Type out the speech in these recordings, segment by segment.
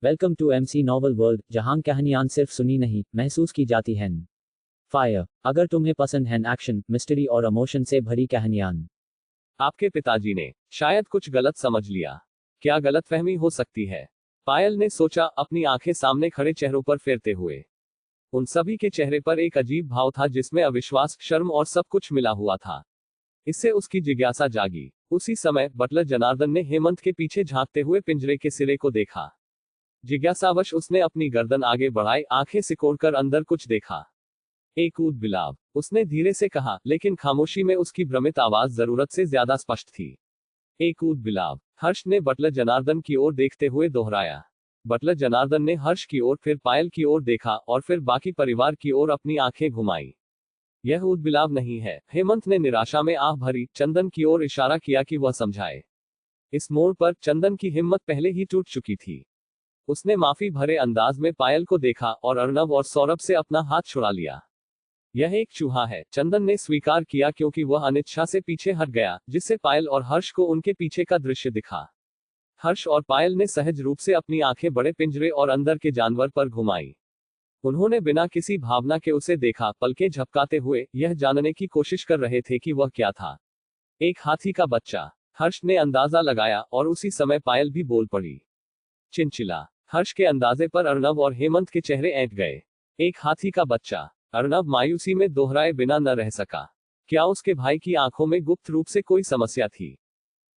Welcome to MC novel world, जहां कहानियां सिर्फ सुनी नहीं महसूस की जाती हैं। फायर। अगर तुम्हें पसंद है एक्शन, मिस्ट्री और इमोशन से भरी कहानियां। आपके पिताजी ने शायद कुछ गलत समझ लिया। क्या गलतफहमी हो सकती है? पायल ने सोचा, अपनी आंखें सामने खड़े चेहरों पर फेरते हुए। उन सभी के चेहरे पर एक अजीब भाव था जिसमें अविश्वास, शर्म और सब कुछ मिला हुआ था। इससे उसकी जिज्ञासा जागी। उसी समय बटलर जनार्दन ने हेमंत के पीछे झांकते हुए पिंजरे के सिरे को देखा। जिज्ञासावश उसने अपनी गर्दन आगे बढ़ाई, आंखें सिकोड़कर अंदर कुछ देखा। एक ऊद बिलाव, उसने धीरे से कहा, लेकिन खामोशी में उसकी भ्रमित आवाज जरूरत से ज्यादा स्पष्ट थी। एक ऊद बिलाव। हर्ष ने बटलर जनार्दन की ओर देखते हुए दोहराया। बटलर जनार्दन ने हर्ष की ओर, फिर पायल की ओर देखा और फिर बाकी परिवार की ओर अपनी आंखें घुमाई। यह ऊद बिलाव नहीं है, हेमंत ने निराशा में आह भरी चंदन की ओर इशारा किया कि वह समझाए। इस मोड़ पर चंदन की हिम्मत पहले ही टूट चुकी थी। उसने माफी भरे अंदाज में पायल को देखा और अर्णव और सौरभ से अपना हाथ छुड़ा लिया। यह एक चूहा है, चंदन ने स्वीकार किया, क्योंकि वह अनिच्छा से पीछे हट गया, जिससे पायल और हर्ष को उनके पीछे का दृश्य दिखा। हर्ष और पायल ने सहज रूप से अपनी आंखें बड़े पिंजरे और अंदर के जानवर पर घुमाई। उन्होंने बिना किसी भावना के उसे देखा, पलकें झपकाते हुए यह जानने की कोशिश कर रहे थे कि वह क्या था। एक हाथी का बच्चा, हर्ष ने अंदाजा लगाया, और उसी समय पायल भी बोल पड़ी। चिंचिला। हर्ष के अंदाजे पर अर्णव और हेमंत के चेहरे ऐंठ गए। एक हाथी का बच्चा, अर्णव मायूसी में दोहराए बिना न रह सका। क्या उसके भाई की आंखों में गुप्त रूप से कोई समस्या थी?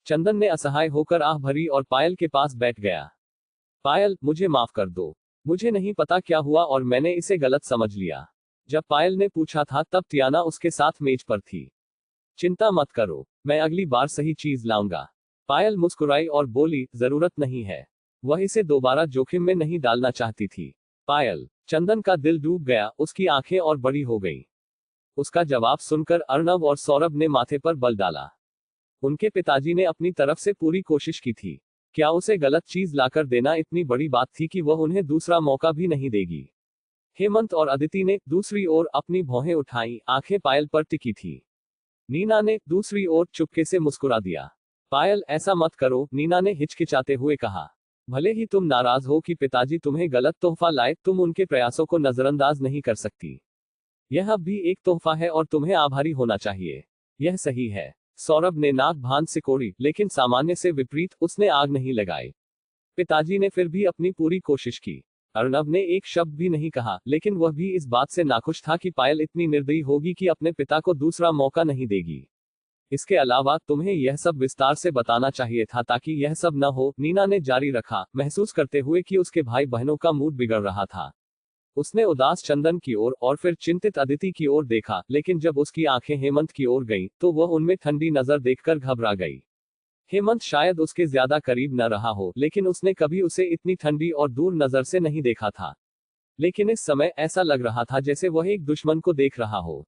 चंदन ने असहाय होकर आह भरी और पायल के पास बैठ गया। पायल, मुझे माफ कर दो। मुझे नहीं पता क्या हुआ और मैंने इसे गलत समझ लिया। जब पायल ने पूछा था तब टियाना उसके साथ मेज पर थी। चिंता मत करो, मैं अगली बार सही चीज लाऊंगा। पायल मुस्कुराई और बोली, जरूरत नहीं है। वह इसे दोबारा जोखिम में नहीं डालना चाहती थी। पायल। चंदन का दिल डूब गया, उसकी आंखें और बड़ी हो गईं। उसका जवाब सुनकर अर्णव और सौरभ ने माथे पर बल डाला। उनके पिताजी ने अपनी तरफ से पूरी कोशिश की थी। क्या उसे गलत चीज लाकर देना इतनी बड़ी बात थी कि वह उन्हें दूसरा मौका भी नहीं देगी? हेमंत और अदिति ने दूसरी ओर अपनी भौहें उठाई, आंखें पायल पर टिकी थी। नीना ने दूसरी ओर चुपके से मुस्कुरा दिया। पायल, ऐसा मत करो, नीना ने हिचकिचाते हुए कहा। भले ही तुम नाराज हो कि पिताजी तुम्हें गलत तोहफा लाए, तुम उनके प्रयासों को नजरअंदाज नहीं कर सकती। यह अब भी एक तोहफा है और तुम्हें आभारी होना चाहिए। यह सही है। सौरभ ने नाक भांज सिकोड़ी, लेकिन सामान्य से विपरीत उसने आग नहीं लगाई। पिताजी ने फिर भी अपनी पूरी कोशिश की। अर्णव ने एक शब्द भी नहीं कहा, लेकिन वह भी इस बात से नाखुश था कि पायल इतनी निर्दयी होगी कि अपने पिता को दूसरा मौका नहीं देगी। इसके अलावा तुम्हें यह सब विस्तार से बताना चाहिए था ताकि यह सब न हो, नीना ने जारी रखा, महसूस करते हुए कि उसके भाई बहनों का मूड बिगड़ रहा था। उसने उदास चंदन की ओर और फिर चिंतित अदिति की ओर देखा, लेकिन जब उसकी आंखें हेमंत की ओर गईं, तो वह उनमें ठंडी नजर देखकर घबरा गई। हेमंत शायद उसके ज्यादा करीब न रहा हो, लेकिन उसने कभी उसे इतनी ठंडी और दूर नजर से नहीं देखा था। लेकिन इस समय ऐसा लग रहा था जैसे वह एक दुश्मन को देख रहा हो।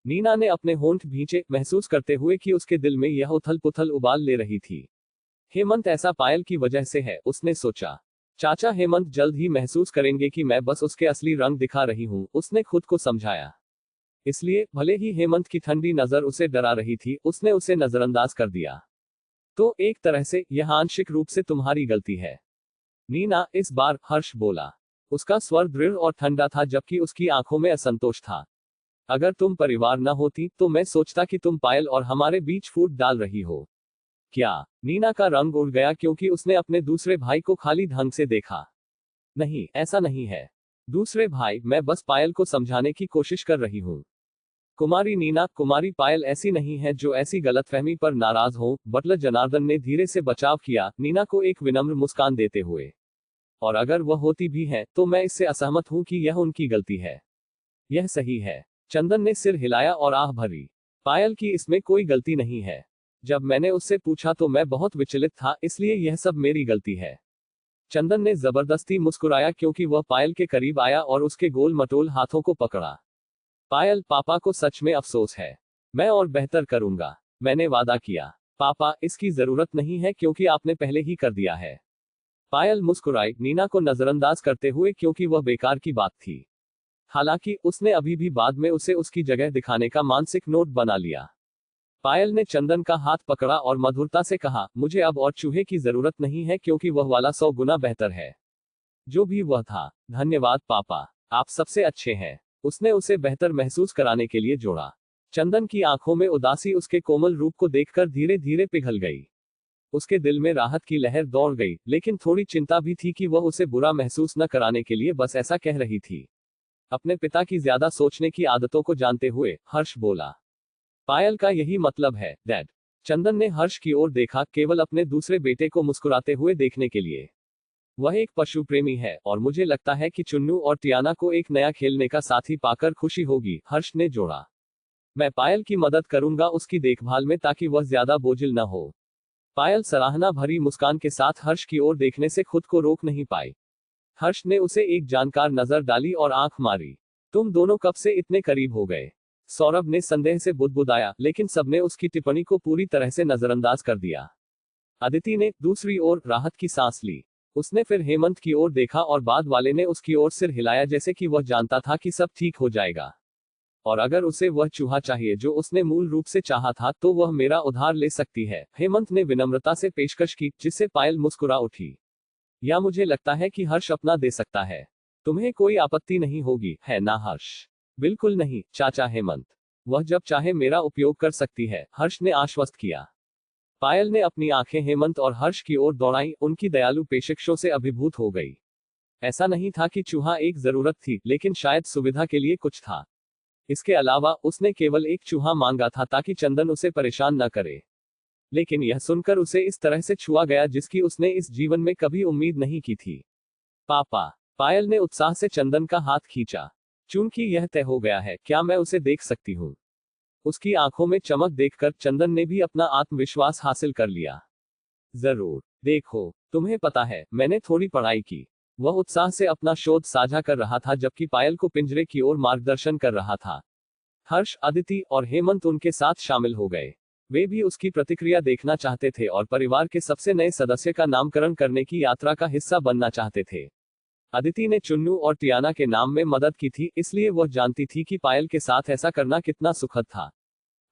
नीना ने अपने होंठ भींचे, महसूस करते हुए कि उसके दिल में यह उथल पुथल उबाल ले रही थी। हेमंत ऐसा पायल की वजह से है, उसने सोचा। चाचा हेमंत जल्द ही महसूस करेंगे कि मैं बस उसके असली रंग दिखा रही हूं, उसने खुद को समझाया। इसलिए भले ही हेमंत की ठंडी नजर उसे डरा रही थी, उसने उसे नजरअंदाज कर दिया। तो एक तरह से यह आंशिक रूप से तुम्हारी गलती है, नीना, इस बार हर्ष बोला। उसका स्वर दृढ़ और ठंडा था, जबकि उसकी आंखों में असंतोष था। अगर तुम परिवार न होती तो मैं सोचता कि तुम पायल और हमारे बीच फूट डाल रही हो। क्या? नीना का रंग उड़ गया, क्योंकि उसने अपने दूसरे भाई को खाली ढंग से देखा। नहीं, ऐसा नहीं है दूसरे भाई, मैं बस पायल को समझाने की कोशिश कर रही हूँ। कुमारी नीना, कुमारी पायल ऐसी नहीं है जो ऐसी गलतफहमी पर नाराज हो। बटलर जनार्दन ने धीरे से बचाव किया, नीना को एक विनम्र मुस्कान देते हुए। और अगर वह होती भी है तो मैं इससे असहमत हूं कि यह उनकी गलती है। यह सही है। चंदन ने सिर हिलाया और आह भरी। पायल की इसमें कोई गलती नहीं है। जब मैंने उससे पूछा तो मैं बहुत विचलित था, इसलिए यह सब मेरी गलती है। चंदन ने जबरदस्ती मुस्कुराया, क्योंकि वह पायल के करीब आया और उसके गोल मटोल हाथों को पकड़ा। पायल, पापा को सच में अफसोस है। मैं और बेहतर करूंगा। मैंने वादा किया। पापा, इसकी जरूरत नहीं है, क्योंकि आपने पहले ही कर दिया है। पायल मुस्कुराई, नीना को नजरअंदाज करते हुए, क्योंकि वह बेकार की बात थी। हालांकि उसने अभी भी बाद में उसे उसकी जगह दिखाने का मानसिक नोट बना लिया। पायल ने चंदन का हाथ पकड़ा और मधुरता से कहा, मुझे अब और चूहे की जरूरत नहीं है, क्योंकि वह वाला 100 गुना बेहतर है। जो भी वह था। धन्यवाद पापा, आप सबसे अच्छे हैं, उसने उसे बेहतर महसूस कराने के लिए जोड़ा। चंदन की आंखों में उदासी उसके कोमल रूप को देखकर धीरे धीरे पिघल गई। उसके दिल में राहत की लहर दौड़ गई, लेकिन थोड़ी चिंता भी थी कि वह उसे बुरा महसूस न कराने के लिए बस ऐसा कह रही थी। अपने पिता की ज्यादा सोचने की आदतों को जानते हुए हर्ष बोला, पायल का यही मतलब है डैड। चंदन ने हर्ष की ओर देखा, केवल अपने दूसरे बेटे को मुस्कुराते हुए देखने के लिए। वह एक पशु प्रेमी है और मुझे लगता है कि चुन्नू और टियाना को एक नया खेलने का साथी पाकर खुशी होगी, हर्ष ने जोड़ा। मैं पायल की मदद करूंगा उसकी देखभाल में, ताकि वह ज्यादा बोझिल न हो। पायल सराहना भरी मुस्कान के साथ हर्ष की ओर देखने से खुद को रोक नहीं पाई। हर्ष ने उसे एक जानकार नजर डाली और आंख मारी। तुम दोनों कब से इतने करीब हो गए? सौरभ ने संदेह से बुदबुदाया, लेकिन सबने उसकी टिप्पणी को पूरी तरह से नजरअंदाज कर दिया। अदिति ने दूसरी ओर राहत की सांस ली। उसने फिर हेमंत की ओर देखा और बाद वाले ने उसकी ओर सिर हिलाया, जैसे कि वह जानता था कि सब ठीक हो जाएगा। और अगर उसे वह चूहा चाहिए जो उसने मूल रूप से चाहा था, तो वह मेरा उधार ले सकती है, हेमंत ने विनम्रता से पेशकश की, जिससे पायल मुस्कुरा उठी। या मुझे लगता है कि हर्ष अपना दे सकता है। तुम्हें कोई आपत्ति नहीं होगी, है ना हर्ष? बिल्कुल नहीं चाचा हेमंत, वह जब चाहे मेरा उपयोग कर सकती है, हर्ष ने आश्वस्त किया। पायल ने अपनी आंखें हेमंत और हर्ष की ओर दौड़ाई, उनकी दयालु पेशकशों से अभिभूत हो गई। ऐसा नहीं था कि चूहा एक जरूरत थी, लेकिन शायद सुविधा के लिए कुछ था। इसके अलावा उसने केवल एक चूहा मांगा था ताकि चंदन उसे परेशान न करे। लेकिन यह सुनकर उसे इस तरह से छुआ गया जिसकी उसने इस जीवन में कभी उम्मीद नहीं की थी। पापा, पायल ने उत्साह से चंदन का हाथ खींचा। चूंकि यह तय हो गया है, क्या मैं उसे देख सकती हूँ? उसकी आंखों में चमक देखकर चंदन ने भी अपना आत्मविश्वास हासिल कर लिया। जरूर, देखो, तुम्हें पता है, मैंने थोड़ी पढ़ाई की। वह उत्साह से अपना शोध साझा कर रहा था, जबकि पायल को पिंजरे की ओर मार्गदर्शन कर रहा था। हर्ष, अदिति और हेमंत उनके साथ शामिल हो गए। वे भी उसकी प्रतिक्रिया देखना चाहते थे और परिवार के सबसे नए सदस्य का नामकरण करने की यात्रा का हिस्सा बनना चाहते थे। अदिति ने चुन्नू और टियाना के नाम में मदद की थी, इसलिए वह जानती थी कि पायल के साथ ऐसा करना कितना सुखद था।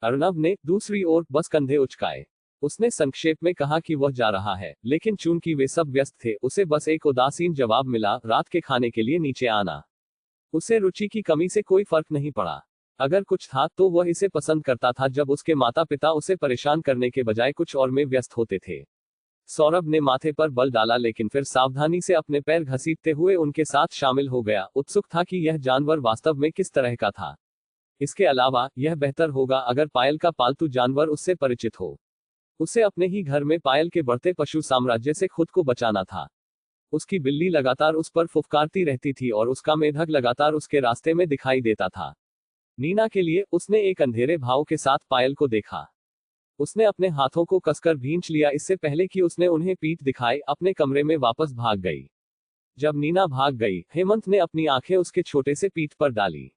अर्णव ने दूसरी ओर बस कंधे उचकाए। उसने संक्षेप में कहा कि वह जा रहा है, लेकिन चूंकि वे सब व्यस्त थे, उसे बस एक उदासीन जवाब मिला, रात के खाने के लिए नीचे आना। उसे रुचि की कमी से कोई फर्क नहीं पड़ा। अगर कुछ था तो वह इसे पसंद करता था, जब उसके माता पिता उसे परेशान करने के बजाय कुछ और में व्यस्त होते थे। सौरभ ने माथे पर बल डाला, लेकिन फिर सावधानी से अपने पैर घसीटते हुए उनके साथ शामिल हो गया, उत्सुक था कि यह जानवर वास्तव में किस तरह का था। इसके अलावा, यह बेहतर होगा अगर पायल का पालतू जानवर उससे परिचित हो। उसे अपने ही घर में पायल के बढ़ते पशु साम्राज्य से खुद को बचाना था। उसकी बिल्ली लगातार उस पर फुफकारती रहती थी और उसका मेढक लगातार उसके रास्ते में दिखाई देता था। नीना के लिए उसने एक अंधेरे भाव के साथ पायल को देखा। उसने अपने हाथों को कसकर भींच लिया, इससे पहले कि उसने उन्हें पीठ दिखाए, अपने कमरे में वापस भाग गई। जब नीना भाग गई, हेमंत ने अपनी आंखें उसके छोटे से पीठ पर डाली।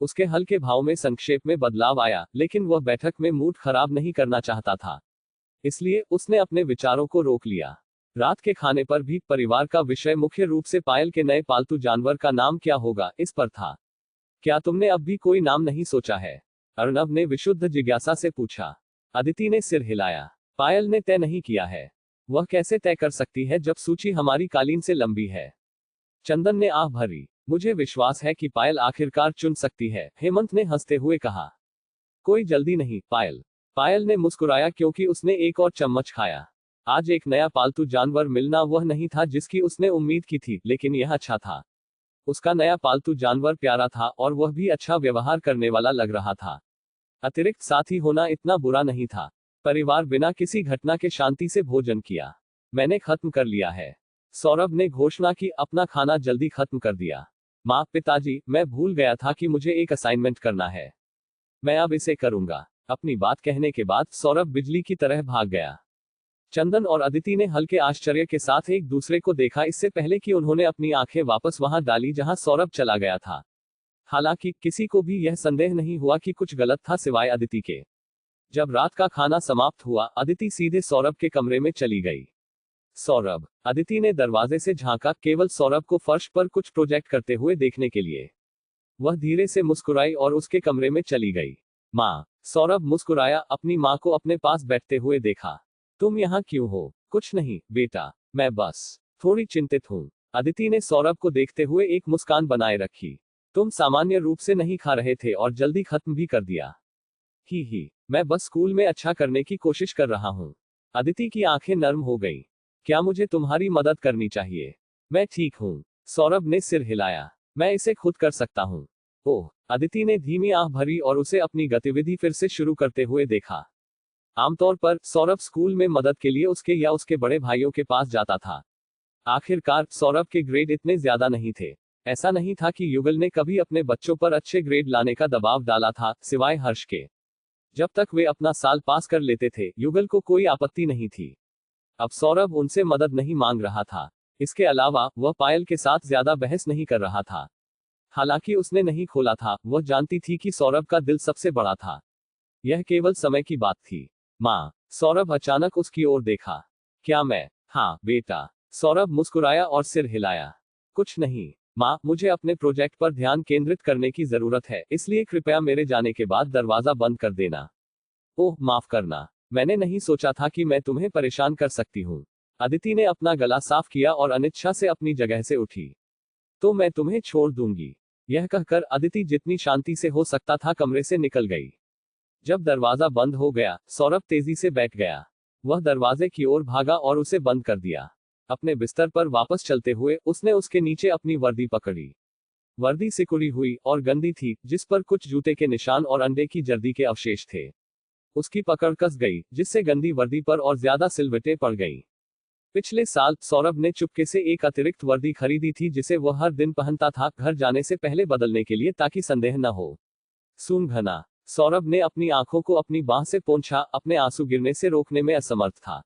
उसके हल्के भाव में संक्षेप में बदलाव आया, लेकिन वह बैठक में मूड खराब नहीं करना चाहता था। इसलिए उसने अपने विचारों को रोक लिया। रात के खाने पर भी परिवार का विषय मुख्य रूप से पायल के नए पालतू जानवर का नाम क्या होगा, इस पर था। क्या तुमने अब भी कोई नाम नहीं सोचा है? अर्णव ने विशुद्ध जिज्ञासा से पूछा। अदिति ने सिर हिलाया। पायल ने तय नहीं किया है। वह कैसे तय कर सकती है जब सूची हमारी कालीन से लंबी है? चंदन ने आह भरी। मुझे विश्वास है कि पायल आखिरकार चुन सकती है, हेमंत ने हंसते हुए कहा। कोई जल्दी नहीं पायल। पायल ने मुस्कुराया, क्योंकि उसने एक और चम्मच खाया। आज एक नया पालतू जानवर मिलना वह नहीं था जिसकी उसने उम्मीद की थी, लेकिन यह अच्छा था। उसका नया पालतू जानवर प्यारा था और वह भी अच्छा व्यवहार करने वाला लग रहा था। अतिरिक्त साथी होना इतना बुरा नहीं था। परिवार बिना किसी घटना के शांति से भोजन किया। मैंने खत्म कर लिया है, सौरभ ने घोषणा की, अपना खाना जल्दी खत्म कर दिया। माँ, पिताजी, मैं भूल गया था कि मुझे एक असाइनमेंट करना है। मैं अब इसे करूंगा। अपनी बात कहने के बाद सौरभ बिजली की तरह भाग गया। चंदन और अदिति ने हल्के आश्चर्य के साथ एक दूसरे को देखा, इससे पहले कि उन्होंने अपनी आंखें वापस वहां डाली जहां सौरभ चला गया था। हालांकि किसी को भी यह संदेह नहीं हुआ कि कुछ गलत था, सिवाय अदिति के। जब रात का खाना समाप्त हुआ, अदिति सीधे सौरभ के कमरे में चली गई। सौरभ, अदिति ने दरवाजे से झांका, केवल सौरभ को फर्श पर कुछ प्रोजेक्ट करते हुए देखने के लिए। वह धीरे से मुस्कुराई और उसके कमरे में चली गई। माँ, सौरभ मुस्कुराया, अपनी माँ को अपने पास बैठते हुए देखा। तुम यहाँ क्यों हो? कुछ नहीं बेटा, मैं बस थोड़ी चिंतित हूँ। अदिति ने सौरभ को देखते हुए एक मुस्कान बनाए रखी। तुम सामान्य रूप से नहीं खा रहे थे और जल्दी खत्म भी कर दिया। ही, मैं बस स्कूल में अच्छा करने की कोशिश कर रहा हूँ। अदिति की आंखें नर्म हो गईं। क्या मुझे तुम्हारी मदद करनी चाहिए? मैं ठीक हूँ। सौरभ ने सिर हिलाया। मैं इसे खुद कर सकता हूँ। ओह, अदिति ने धीमी आह भरी और उसे अपनी गतिविधि फिर से शुरू करते हुए देखा। आमतौर पर सौरभ स्कूल में मदद के लिए उसके या उसके बड़े भाइयों के पास जाता था। आखिरकार सौरभ के ग्रेड इतने ज्यादा नहीं थे। ऐसा नहीं था कि युगल ने कभी अपने बच्चों पर अच्छे ग्रेड लाने का दबाव डाला था, सिवाय हर्ष के। जब तक वे अपना साल पास कर लेते थे, युगल को कोई आपत्ति नहीं थी। अब सौरभ उनसे मदद नहीं मांग रहा था। इसके अलावा वह पायल के साथ ज्यादा बहस नहीं कर रहा था। हालांकि उसने नहीं खोला था, वह जानती थी कि सौरभ का दिल सबसे बड़ा था। यह केवल समय की बात थी। माँ, सौरभ अचानक उसकी ओर देखा। क्या मैं? हाँ बेटा। सौरभ मुस्कुराया और सिर हिलाया। कुछ नहीं माँ, मुझे अपने प्रोजेक्ट पर ध्यान केंद्रित करने की जरूरत है, इसलिए कृपया मेरे जाने के बाद दरवाजा बंद कर देना। ओह माफ करना, मैंने नहीं सोचा था कि मैं तुम्हें परेशान कर सकती हूँ। अदिति ने अपना गला साफ किया और अनिच्छा से अपनी जगह से उठी। तो मैं तुम्हें छोड़ दूंगी। यह कहकर अदिति जितनी शांति से हो सकता था कमरे से निकल गई। जब दरवाजा बंद हो गया, सौरभ तेजी से बैठ गया। वह दरवाजे की ओर भागा और उसे बंद कर दिया। अपने बिस्तर पर वापस चलते हुए उसने उसके नीचे अपनी वर्दी पकड़ी। वर्दी सिकुड़ी हुई और गंदी थी, जिस पर कुछ जूते के निशान और अंडे की जर्दी के अवशेष थे। उसकी पकड़ कस गई, जिससे गंदी वर्दी पर और ज्यादा सिलवटें पड़ गईं। पिछले साल सौरभ ने चुपके से एक अतिरिक्त वर्दी खरीदी थी, जिसे वह हर दिन पहनता था, घर जाने से पहले बदलने के लिए, ताकि संदेह न हो। सूंघना। सौरभ ने अपनी आंखों को अपनी बांह से पोंछा, अपने आंसू गिरने से रोकने में असमर्थ था।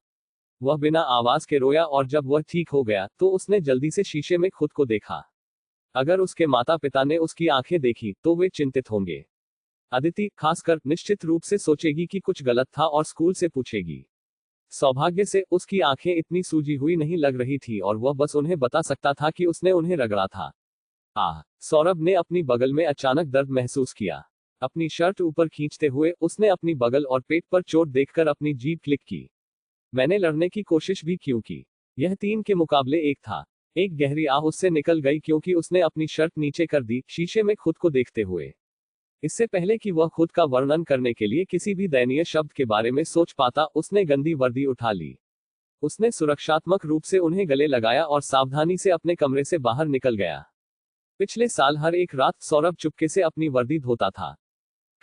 वह बिना आवाज के रोया और जब वह ठीक हो गया तो उसने जल्दी से शीशे में खुद को देखा। अगर उसके माता पिता ने उसकी आंखें देखी तो वे चिंतित होंगे। अदिति खासकर निश्चित रूप से सोचेगी कि कुछ गलत था और स्कूल से पूछेगी। सौभाग्य से उसकी आंखें इतनी सूजी हुई नहीं लग रही थी और वह बस उन्हें बता सकता था कि उसने उन्हें रगड़ा था। सौरभ ने अपनी बगल में अचानक दर्द महसूस किया। अपनी शर्ट ऊपर खींचते हुए उसने अपनी बगल और पेट पर चोट देखकर अपनी जीभ क्लिक की। मैंने लड़ने की कोशिश भी क्यों की? यह 3 के मुकाबले 1 था। एक गहरी आह उससे निकल गई क्योंकि उसने अपनी शर्ट नीचे कर दी, शीशे में खुद को देखते हुए। इससे पहले कि वह खुद का वर्णन करने के लिए किसी भी दयनीय शब्द के बारे में सोच पाता, उसने गंदी वर्दी उठा ली। उसने सुरक्षात्मक रूप से उन्हें गले लगाया और सावधानी से अपने कमरे से बाहर निकल गया। पिछले साल हर एक रात सौरभ चुपके से अपनी वर्दी धोता था।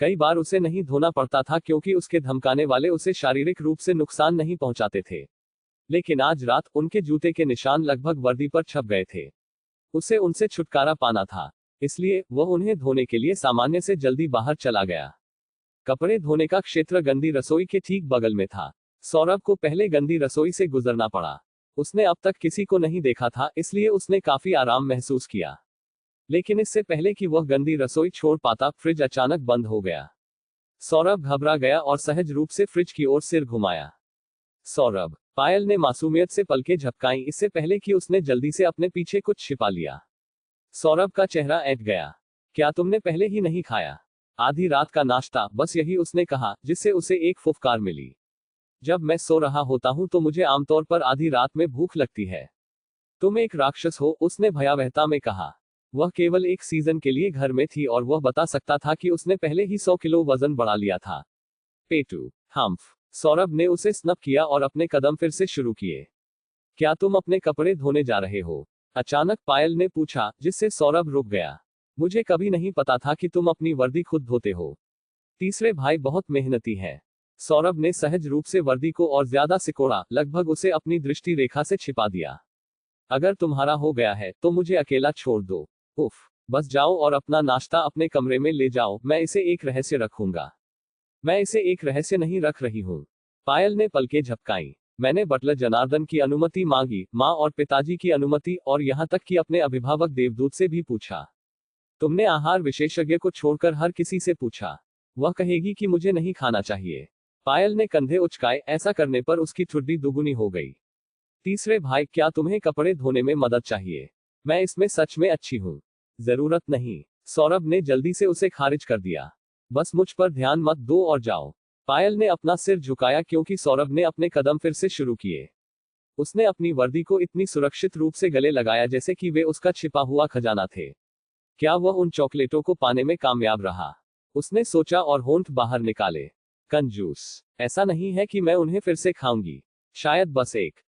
कई बार उसे नहीं धोना पड़ता था क्योंकि उसके धमकाने वाले उसे शारीरिक रूप से नुकसान नहीं पहुंचाते थे। लेकिन आज रात उनके जूते के निशान लगभग वर्दी पर छप गए थे। उसे उनसे छुटकारा पाना था, इसलिए वह उन्हें धोने के लिए सामान्य से जल्दी बाहर चला गया। कपड़े धोने का क्षेत्र गंदी रसोई के ठीक बगल में था। सौरभ को पहले गंदी रसोई से गुजरना पड़ा। उसने अब तक किसी को नहीं देखा था, इसलिए उसने काफी आराम महसूस किया। लेकिन इससे पहले कि वह गंदी रसोई छोड़ पाता, फ्रिज अचानक बंद हो गया। सौरभ घबरा गया और सहज रूप से फ्रिज की ओर सिर घुमाया। सौरभ, पायल ने मासूमियत से पलकें झपकाईं, इससे पहले कि उसने जल्दी से अपने पीछे कुछ छिपा लिया। सौरभ का चेहरा ऐंठ गया। क्या तुमने पहले ही नहीं खाया? आधी रात का नाश्ता, बस यही उसने कहा, जिससे उसे एक फुफकार मिली। जब मैं सो रहा होता हूं तो मुझे आमतौर पर आधी रात में भूख लगती है। तुम एक राक्षस हो, उसने भयावहता में कहा। वह केवल एक सीजन के लिए घर में थी और वह बता सकता था कि उसने पहले ही 100 किलो वजन बढ़ा लिया था। पेटू, हम्फ। सौरभ ने उसे स्नप किया और अपने कदम फिर से शुरू किए। क्या तुम अपने कपड़े धोने जा रहे हो? अचानक पायल ने पूछा, जिससे सौरभ रुक गया। मुझे कभी नहीं पता था कि तुम अपनी वर्दी खुद धोते हो। तीसरे भाई बहुत मेहनती है। सौरभ ने सहज रूप से वर्दी को और ज्यादा सिकोड़ा, लगभग उसे अपनी दृष्टि रेखा से छिपा दिया। अगर तुम्हारा हो गया है तो मुझे अकेला छोड़ दो। उफ, बस जाओ और अपना नाश्ता अपने कमरे में ले जाओ, मैं इसे एक रहस्य रखूंगा। मैं इसे एक रहस्य नहीं रख रही हूँ। पायल ने पलकें झपकाईं। मैंने बटलर जनार्दन की अनुमति मांगी, माँ और पिताजी की अनुमति, और यहाँ तक कि अपने अभिभावक देवदूत से भी पूछा। तुमने आहार विशेषज्ञ को छोड़कर हर किसी से पूछा। वह कहेगी कि मुझे नहीं खाना चाहिए। पायल ने कंधे उचकाए, ऐसा करने पर उसकी ठुड्डी दुगुनी हो गई। तीसरे भाई, क्या तुम्हें कपड़े धोने में मदद चाहिए? मैं इसमें सच में अच्छी हूँ। जरूरत नहीं। सौरभ ने जल्दी से उसे खारिज कर दिया। बस मुझ पर ध्यान मत दो और जाओ। पायल ने अपना सिर झुकाया क्योंकि सौरभ ने अपने कदम फिर से शुरू किए। उसने अपनी वर्दी को इतनी सुरक्षित रूप से गले लगाया जैसे कि वे उसका छिपा हुआ खजाना थे। क्या वह उन चॉकलेटों को पाने में कामयाब रहा? उसने सोचा और होंठ बाहर निकाले। कंजूस, ऐसा नहीं है कि मैं उन्हें फिर से खाऊंगी। शायद बस एक